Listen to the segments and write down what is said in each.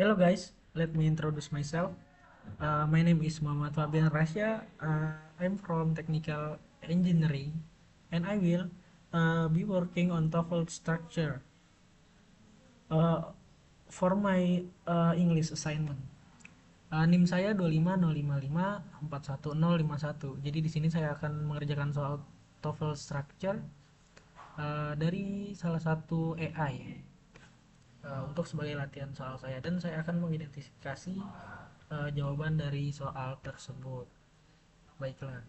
Hello guys, let me introduce myself. My name is Muhammad Fabian Rasya. I'm from Technical Engineering and I will be working on TOEFL structure uh, for my English assignment. NIM saya 25055411051. Jadi di sini saya akan mengerjakan soal TOEFL structure dari salah satu AI untuk sebagai latihan soal saya, dan saya akan mengidentifikasi jawaban dari soal tersebut. Baiklah,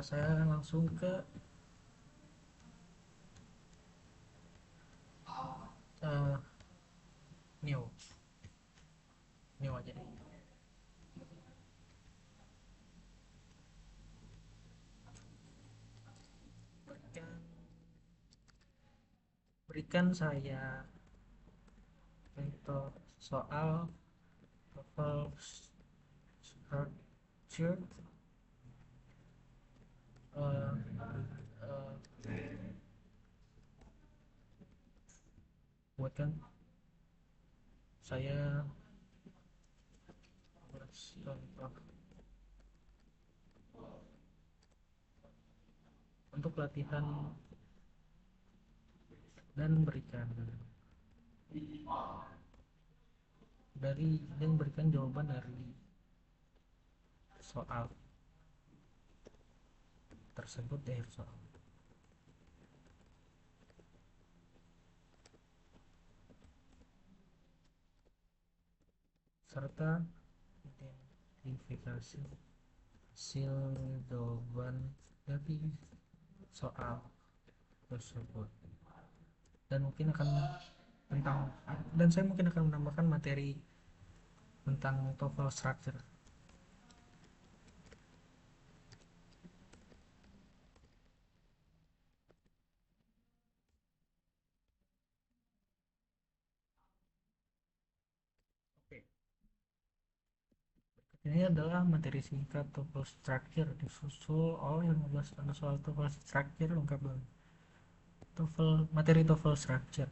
saya langsung ke uh, new new aja deh. Berikan saya contoh soal TOEFL structure. uh, uh, Buatkan saya contoh untuk latihan dan berikan berikan jawaban dari soal tersebut dari soal. Serta identifikasi hasil jawaban dari soal tersebut. Dan mungkin akan tentang dan saya mungkin akan menambahkan materi tentang TOEFL structure. Oke, ini adalah materi singkat TOEFL structure disusul oleh 15 tanda soal TOEFL structure lengkap banget. Materi TOEFL structure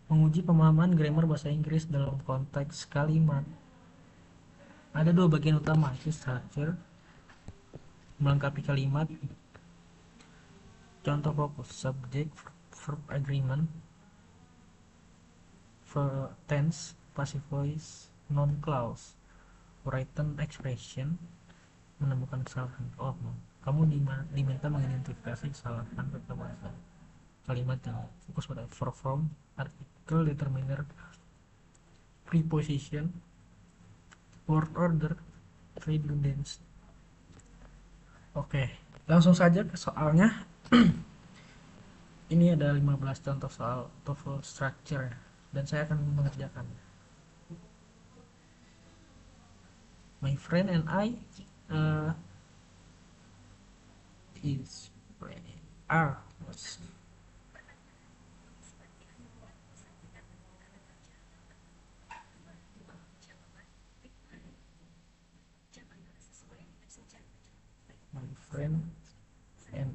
menguji pemahaman grammar bahasa Inggris dalam konteks kalimat. Ada dua bagian utama, itu structure, melengkapi kalimat, contoh fokus, subject, verb agreement, tense, passive voice, noun clause, written expression, menemukan kesalahan. Oh, kamu diminta mengidentifikasi kesalahan kata bahasa kalimat yang fokus pada verb form, artikel, determiner, preposition, word order, redundancy. Oke, langsung saja ke soalnya. Ini ada 15 contoh soal TOEFL structure dan saya akan mengerjakan. My friend and I uh, is are my friend and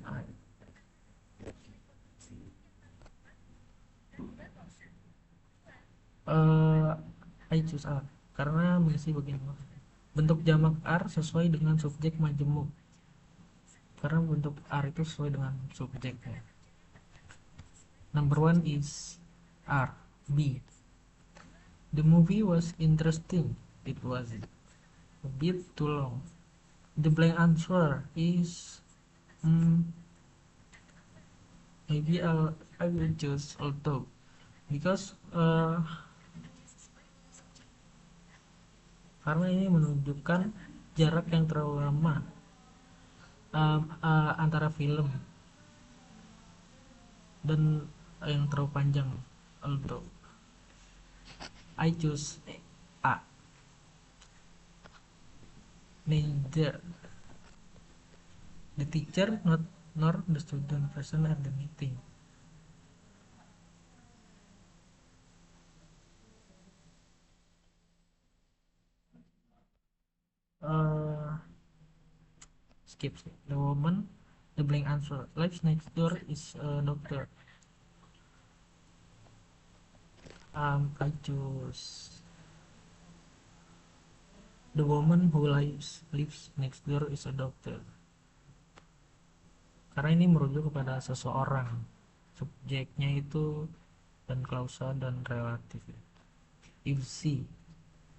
I choose R karena mengisi bagian bawah. Bentuk jamak R sesuai dengan subjek majemuk karena bentuk R itu sesuai dengan subjeknya. Number one is R. B. The movie was interesting. It was a bit too long. The blank answer is maybe I will choose although because karena ini menunjukkan jarak yang terlalu lama antara film dan yang terlalu panjang. Although I choose A. Neither the teacher not nor the student present at the meeting. uh, skip. The woman, the blank answer, lives next door is a doctor. I choose the woman who lives next door is a doctor. Karena ini merujuk kepada seseorang. Subjeknya itu dan klausa dan relatif. If she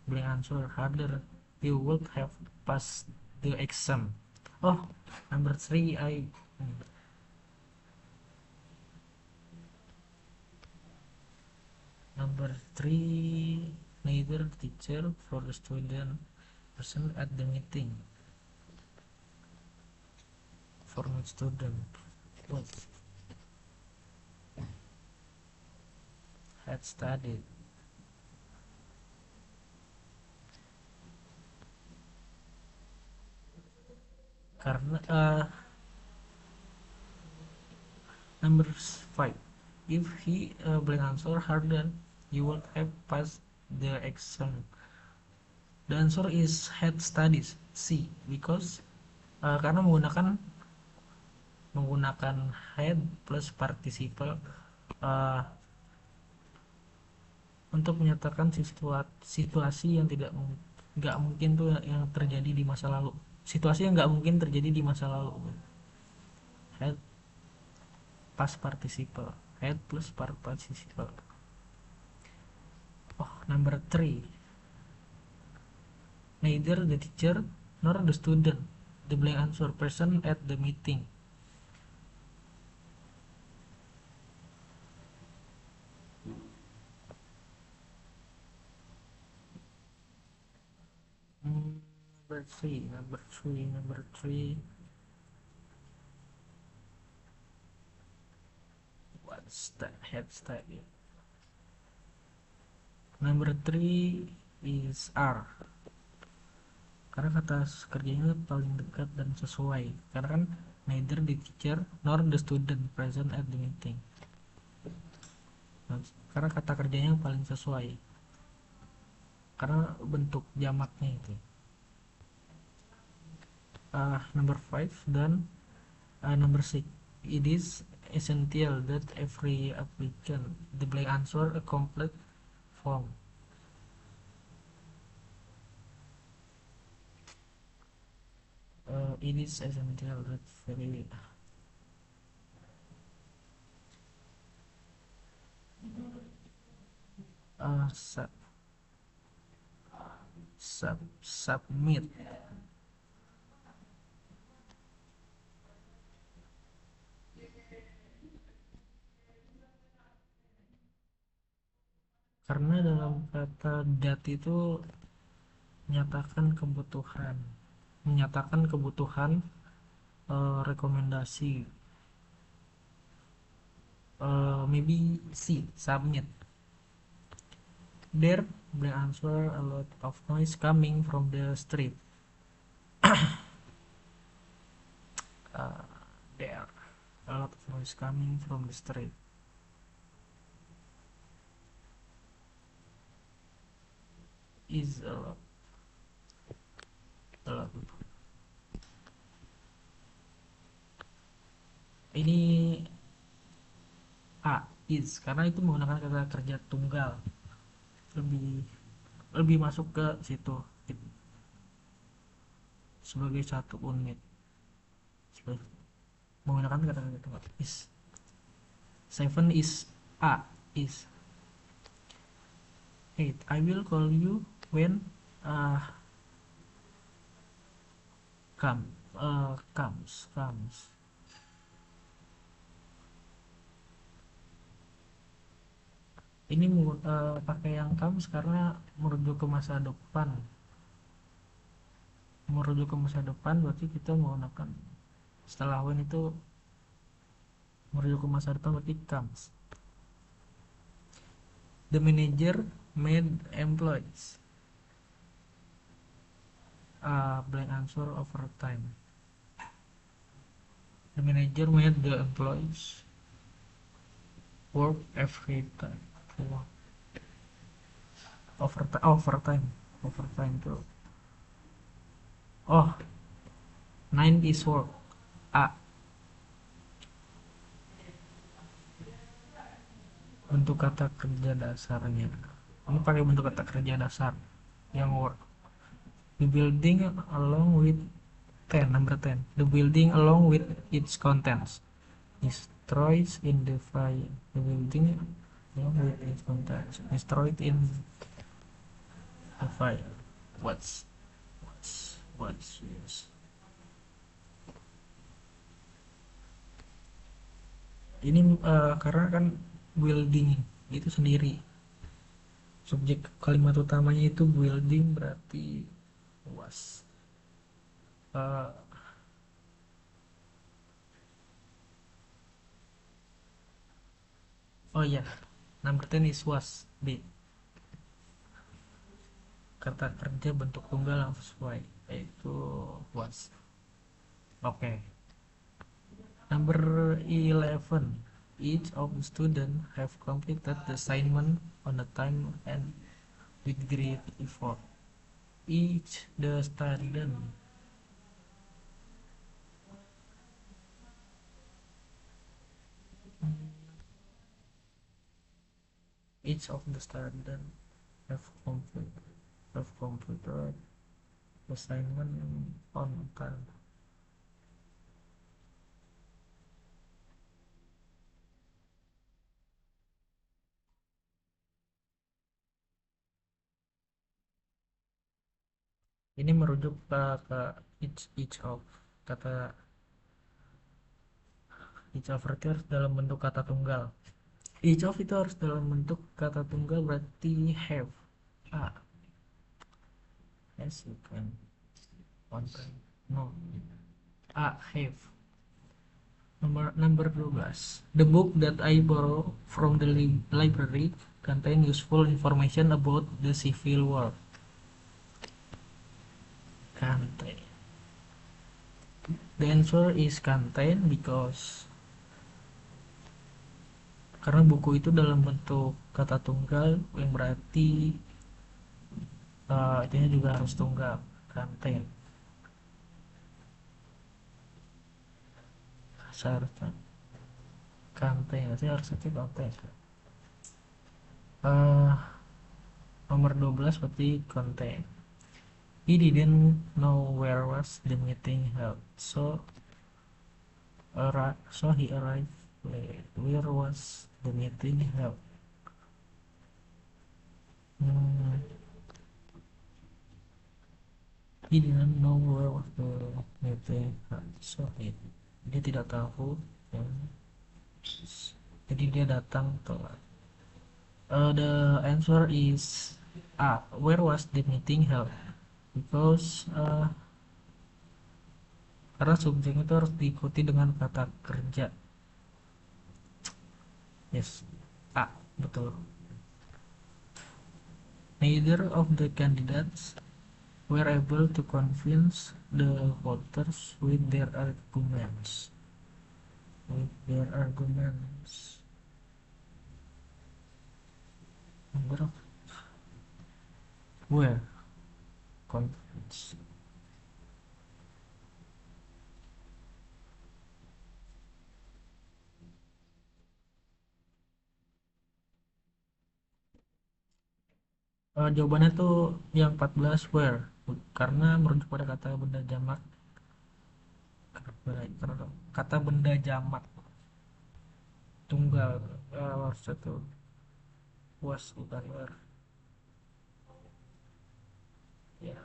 blank answer harder, you would have passed the exam. Oh, number 3 number 3, neither teacher for the student present at the meeting. For not student, what had studied. Karena number 5, if he blank answer harder, you would have passed the exam. The answer is had studies, C, because karena menggunakan had plus participle untuk menyatakan situasi yang nggak mungkin tuh yang terjadi di masa lalu, situasi yang nggak mungkin terjadi di masa lalu. Had past participle, had plus participle. Oh, number 3, neither the teacher nor the student, the blank answer, present at the meeting. Number three. What's that head study? Number 3 is R. Karena kata kerjanya paling dekat dan sesuai. Karena kan neither the teacher nor the student present at the meeting. Karena kata kerjanya paling sesuai. Karena bentuk jamaknya itu. Number 5 dan number 6. It is essential that every applicant the blank answer a complete form. It is essential that very submit. Karena dalam kata dat itu menyatakan kebutuhan rekomendasi. Maybe C, submit. There blank answer a lot of noise coming from the street. There a lot of noise coming from the street. Is a lot. Ini A, is, karena itu menggunakan kata kerja tunggal, lebih masuk ke situ sebagai satu unit, menggunakan kata kerja tunggal. Is 7 is A, is 8, I will call you when comes. Ini pakai yang comes karena merujuk ke masa depan. Berarti kita menggunakan setelah when itu merujuk ke masa depan, berarti comes. The manager made employees blank answer overtime. The manager made the employees work every time. Overtime tuh. 9 is work. A. bentuk kata kerja dasarnya. Ini pakai bentuk kata kerja dasar yang work. The building along with 10, number 10. The building along with its contents destroyed in the fire. The building along with its contents destroyed in the fire. What's yes. Ini karena kan building itu sendiri. Subjek kalimat utamanya itu building, berarti was. Uh, oh ya, number 10 is was. B. Kata kerja bentuk tunggal yang sesuai, yaitu was. Oke. Okay. Number 11. Each of the students have completed the assignment on the time and with great effort. Each the student. Each of the students have completed assignment on time. Ini merujuk ke each of. Kata each of itu harus dalam bentuk kata tunggal. Each of itu harus dalam bentuk kata tunggal, berarti have. A. Yes, you can. One time. No. A. Have. Number 12. The book that I borrow from the library contain useful information about the civil war. Contain. The answer is contain because karena buku itu dalam bentuk kata tunggal yang berarti itunya juga harus tunggal. Contain. Seharusnya contain, berarti harusnya contain. Nomor 12 berarti contain. He didn't know where was the meeting held, so he arrived late. Where was the meeting held? He didn't know where was the meeting held, so dia tidak tahu ya. Jadi dia datang telat. The answer is A. Where was the meeting held? Because karena subjek itu harus diikuti dengan kata kerja. Yes, A, betul. Neither of the candidates were able to convince the voters with their arguments. Number of were convinced. Jawabannya tuh yang 14 were, karena merujuk pada kata benda jamak. Kata benda jamak tunggal harusnya tuh was, bukan were ya.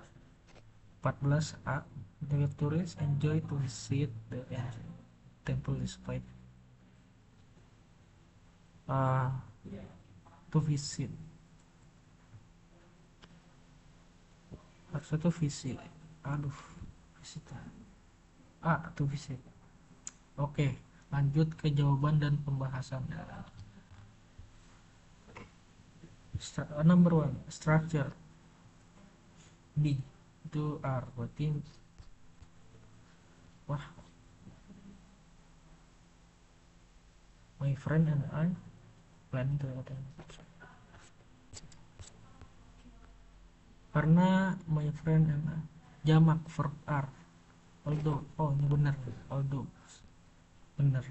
14A. The tourists enjoy to visit the ancient temple despite to visit, harusnya tuh visit. Visit to visit. Oke, lanjut ke jawaban dan pembahasan. Number 1 structure. B itu R, berarti my friend and I plan to attend. Karena my friend and I jamak verb R. Although, ini benar. Although benar.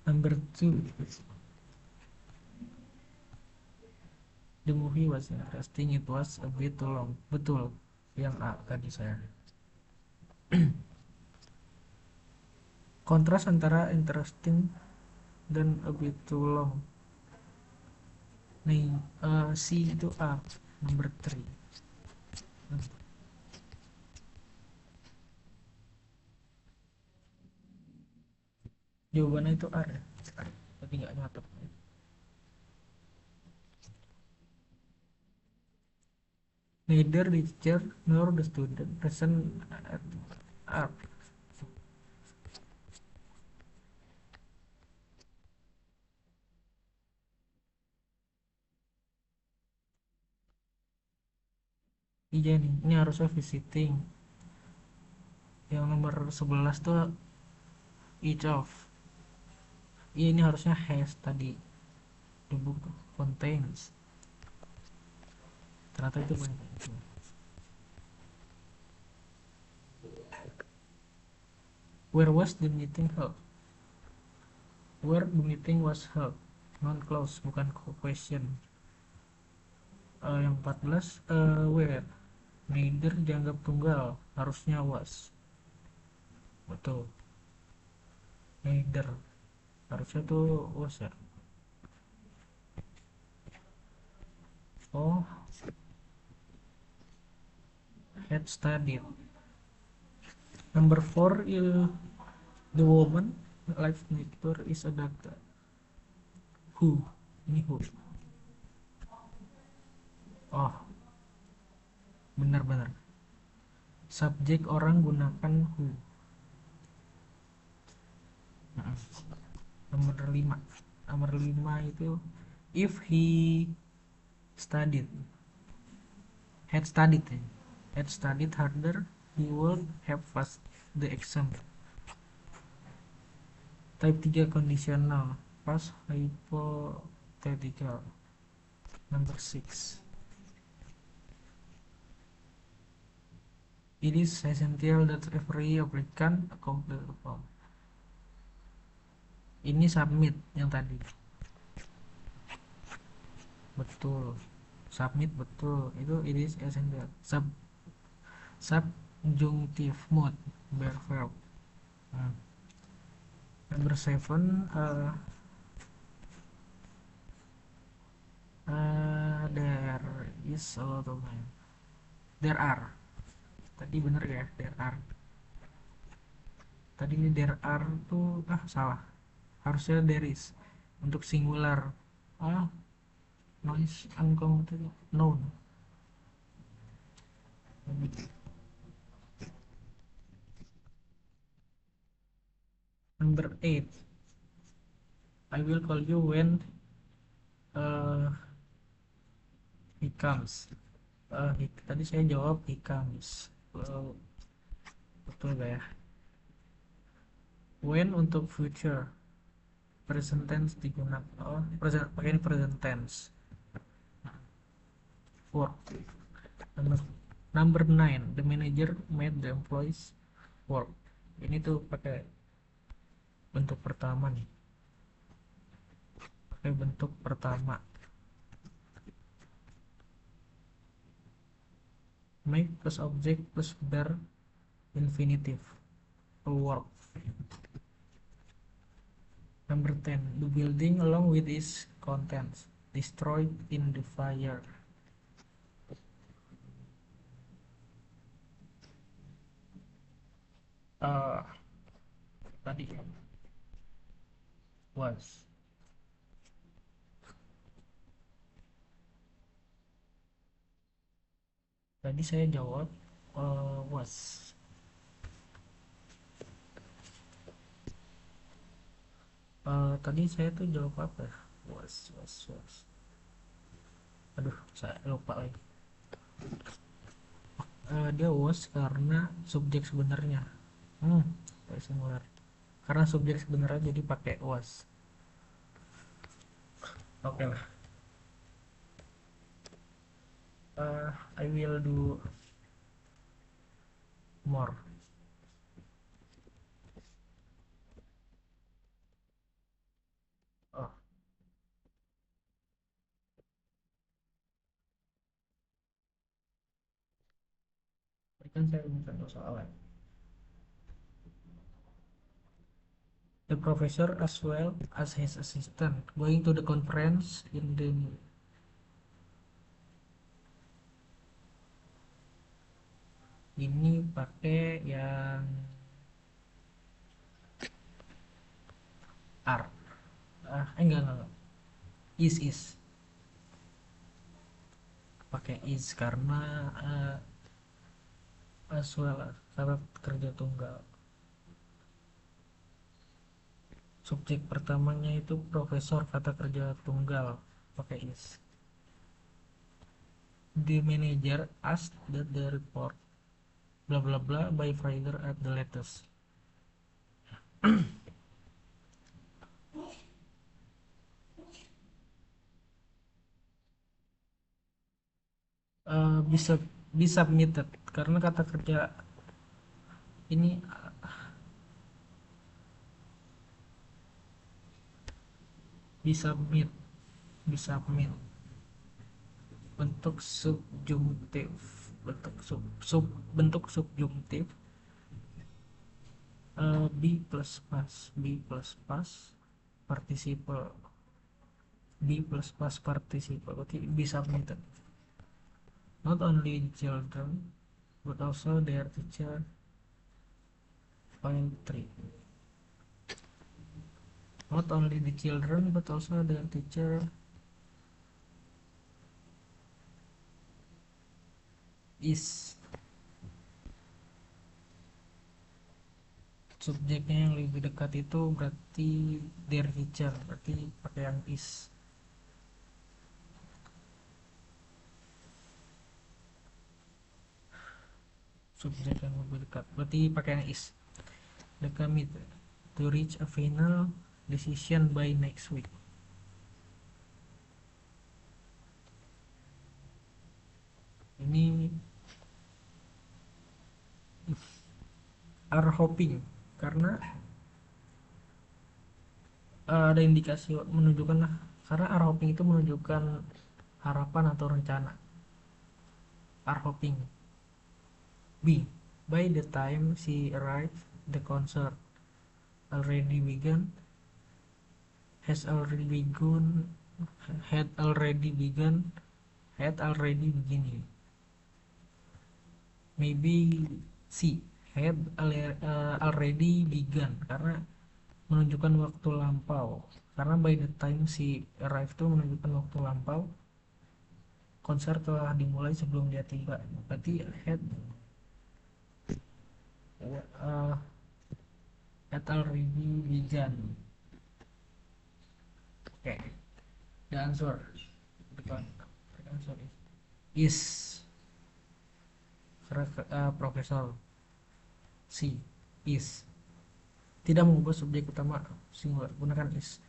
Number 2 The movie was interesting, it was a bit too long. Betul, yang A tadi saya. Kontras antara interesting dan a bit too long. Nih, C itu A, number 3. Jawabannya itu A ya. Tadi nggak nyatet. Neither the teacher nor the student present at art. Iya nih, ini harusnya visiting. Yang nomor 11 tuh each of. Iya, ini harusnya has tadi. The book contains. Ternyata itu banyak. Where was the meeting held? Where the meeting was held. Non clause, bukan question. Yang 14 where. Neither dianggap tunggal, harusnya was. Betul. Neither harusnya tuh was ya. Oh, had studied. Number 4 the woman life neighbor is a doctor. Who? Ini who. Oh, benar-benar. Subjek orang gunakan who. Nah, nomor 5. Nomor 5 itu if he studied. Had studied harder, he would have passed the exam. Type 3 conditional past hypothetical. Number 6. It is essential that every applicant complete the form. Ini submit yang tadi. Betul. Submit betul. Itu it is essential. Subjunctive mood bare verb. Nah. Number 7 there is a lot of time. There are. Tadi bener ya, there are. Tadi ini there are tuh salah. Harusnya there is. Untuk singular. Noise uncommon noun. Number 8. I will call you when uh, he comes. Tadi saya jawab he comes. Betul gak ya? When untuk future, present tense digunakan. Pakai ini present tense. Work. Number 9. The manager made the employees work. Ini tuh pakai bentuk pertama nih. Pakai bentuk pertama. Make plus object plus verb infinitive. Work. Number 10. The building along with its contents destroyed in the fire. Tadi was. Tadi saya jawab was. Tadi saya tuh jawab apa ya? Was. Aduh, saya lupa lagi. Dia was karena subjek sebenarnya. Singular. Karena subjek sebenarnya jadi pakai was. Oke lah. I will do more. Oh, Dan saya rumuskan soalnya. The professor as well as his assistant going to the conference in the ini pakai yang R. Enggak. Is pakai is karena as well as kata kerja tunggal. Subjek pertamanya itu profesor, kata kerja tunggal pakai is. The manager asked that the report bla bla bla by Friday at the latest. Bisa bisa submitted karena kata kerja ini disubmit disubmit bentuk subjuntif bentuk subjuntif. B plus pas participle berarti be submitted. Not only the children but also their teacher file 3. Not only the children but also their teacher is. Subjeknya yang lebih dekat itu berarti their teacher, berarti pakai yang is. Subjek yang lebih dekat berarti pakai yang is. The committee to reach a final decision by next week. Ini are hoping karena ada indikasi menunjukkan karena are hoping itu menunjukkan harapan atau rencana. Are hoping. B. By the time she arrived, the concert already begun. Had already beginning. Maybe C. Had already begun karena menunjukkan waktu lampau. Karena by the time she arrived itu menunjukkan waktu lampau. Konser telah dimulai sebelum dia tiba. Berarti had already begun. Okay. The answer is Profesor C is tidak mengubah subjek utama singular, gunakan is.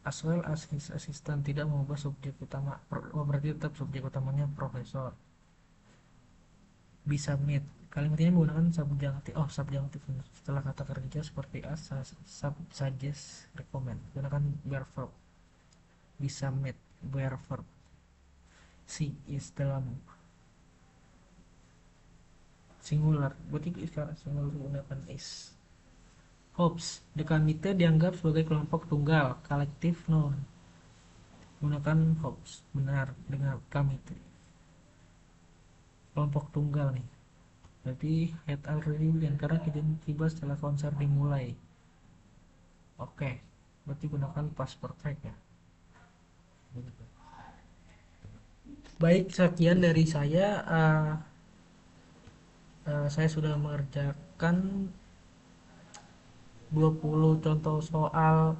As well as his assistant tidak mengubah subjek utama, berarti tetap subjek utamanya profesor. Be submit kalimat ini menggunakan subjunctive setelah kata kerja seperti as, suggest, recommend. Gunakan bear verb. Be submit bear verb. C is dalam singular, berarti sekarang singular menggunakan is. Hopes, the committee dianggap sebagai kelompok tunggal, collective noun. Gunakan hopes, benar dengan committee. Kelompok tunggal nih. Berarti had already begun karena tiba setelah konser dimulai. Oke, berarti gunakan past perfect ya. Baik, sekian dari saya. Saya sudah mengerjakan 20 contoh soal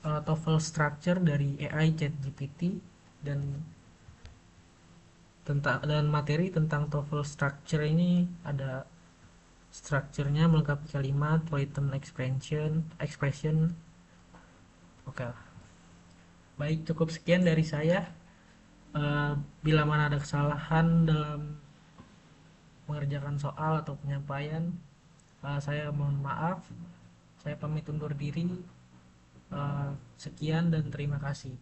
TOEFL structure dari AI ChatGPT dan materi tentang TOEFL structure ini ada strukturnya melengkapi kalimat, written expression. Oke. Baik, cukup sekian dari saya. Bila mana ada kesalahan dalam mengerjakan soal atau penyampaian, saya mohon maaf. Saya pamit undur diri. Sekian dan terima kasih.